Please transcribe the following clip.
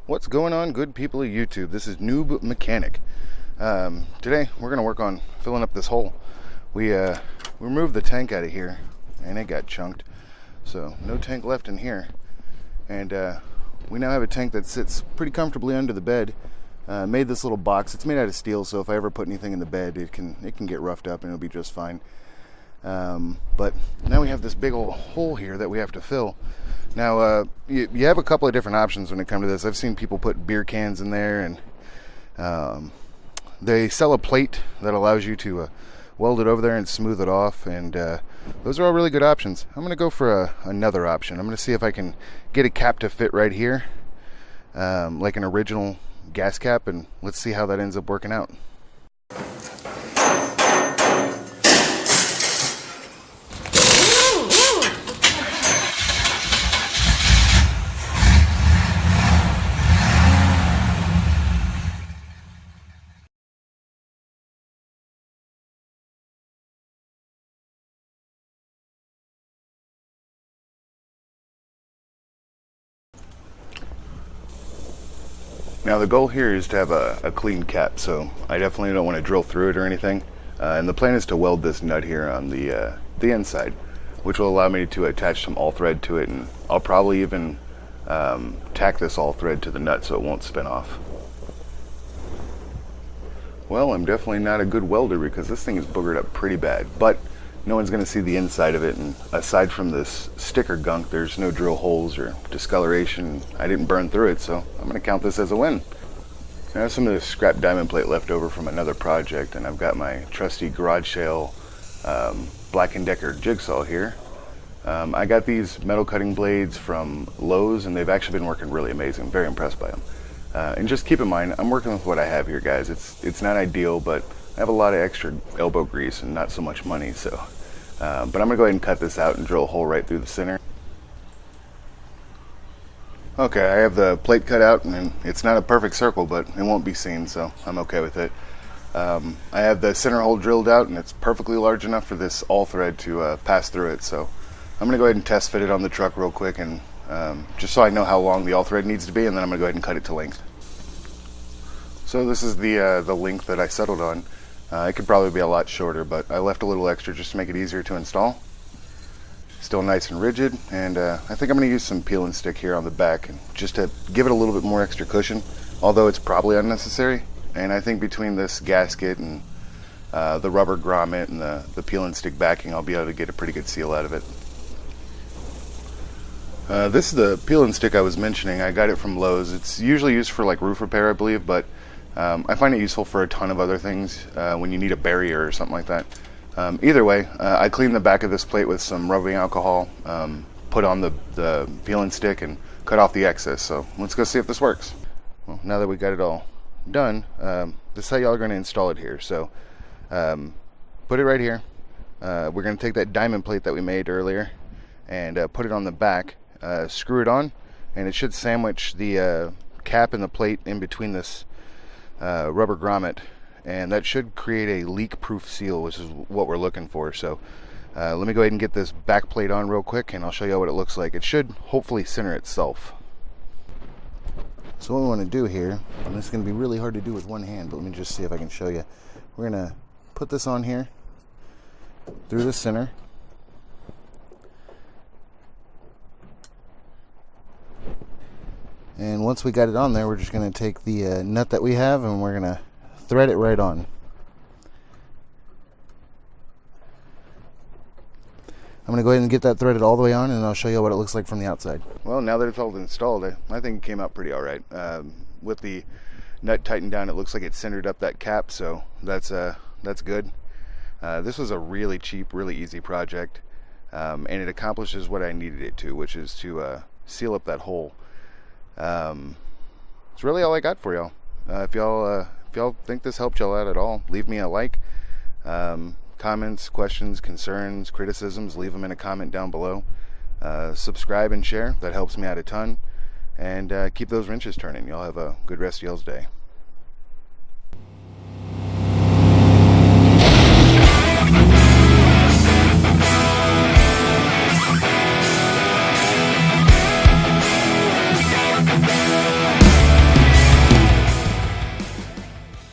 What's going on, good people of YouTube? This is Noob Mechanic. Today we're going to work on filling up this hole. We removed the tank out of here and it got chunked, so no tank left in here. And we now have a tank that sits pretty comfortably under the bed. Made this little box. It's made out of steel, so if I ever put anything in the bed, it can get roughed up and it'll be just fine. But now we have this big old hole here that we have to fill. Now, you have a couple of different options when it comes to this. I've seen people put beer cans in there, and they sell a plate that allows you to weld it over there and smooth it off, and those are all really good options. I'm going to go for another option. I'm going to see if I can get a cap to fit right here, like an original gas cap, and let's see how that ends up working out. Now the goal here is to have a clean cap, so I definitely don't want to drill through it or anything. And the plan is to weld this nut here on the inside, which will allow me to attach some all thread to it, and I'll probably even tack this all thread to the nut so it won't spin off. Well, I'm definitely not a good welder because this thing is boogered up pretty bad, but no one's going to see the inside of it, and aside from this sticker gunk, there's no drill holes or discoloration. I didn't burn through it, so I'm going to count this as a win. I have some of this scrap diamond plate left over from another project, and I've got my trusty garage sale Black & Decker jigsaw here. I got these metal cutting blades from Lowe's, and they've actually been working really amazing. I'm very impressed by them. And just keep in mind, I'm working with what I have here, guys. It's not ideal, but I have a lot of extra elbow grease and not so much money, so but I'm gonna go ahead and cut this out and drill a hole right through the center. Okay, I have the plate cut out, and it's not a perfect circle, but it won't be seen, so I'm okay with it. I have the center hole drilled out, and it's perfectly large enough for this all thread to pass through it, so I'm gonna go ahead and test fit it on the truck real quick, and just so I know how long the all thread needs to be, and then I'm gonna go ahead and cut it to length. So this is the length that I settled on. It could probably be a lot shorter, but I left a little extra just to make it easier to install. Still nice and rigid, and I think I'm going to use some peel and stick here on the back just to give it a little bit more extra cushion, although it's probably unnecessary. And I think between this gasket and the rubber grommet and the peel and stick backing, I'll be able to get a pretty good seal out of it. This is the peel and stick I was mentioning. I got it from Lowe's. It's usually used for like roof repair, I believe, but I find it useful for a ton of other things when you need a barrier or something like that. Either way, I cleaned the back of this plate with some rubbing alcohol, put on the peel and stick, and cut off the excess. So let's go see if this works. Well, now that we got it all done, this is how y'all are going to install it here. So put it right here. We're going to take that diamond plate that we made earlier and put it on the back, screw it on, and it should sandwich the cap and the plate in between this rubber grommet, and that should create a leak-proof seal, which is what we're looking for. So let me go ahead and get this back plate on real quick, and I'll show you what it looks like. It should hopefully center itself. So what we want to do here, and this is going to be really hard to do with one hand, but let me just see if I can show you. We're going to put this on here through the center. And once we got it on there, we're just going to take the nut that we have, and we're going to thread it right on. I'm going to go ahead and get that threaded all the way on, and I'll show you what it looks like from the outside. Well, now that it's all installed, I think it came out pretty alright. With the nut tightened down, it looks like it centered up that cap, so that's good. This was a really cheap, really easy project, and it accomplishes what I needed it to, which is to seal up that hole. It's really all I got for y'all. If y'all think this helped y'all out at all, leave me a like. Comments, questions, concerns, criticisms, leave them in a comment down below. Subscribe and share. That helps me out a ton. And keep those wrenches turning. Y'all have a good rest of y'all's day.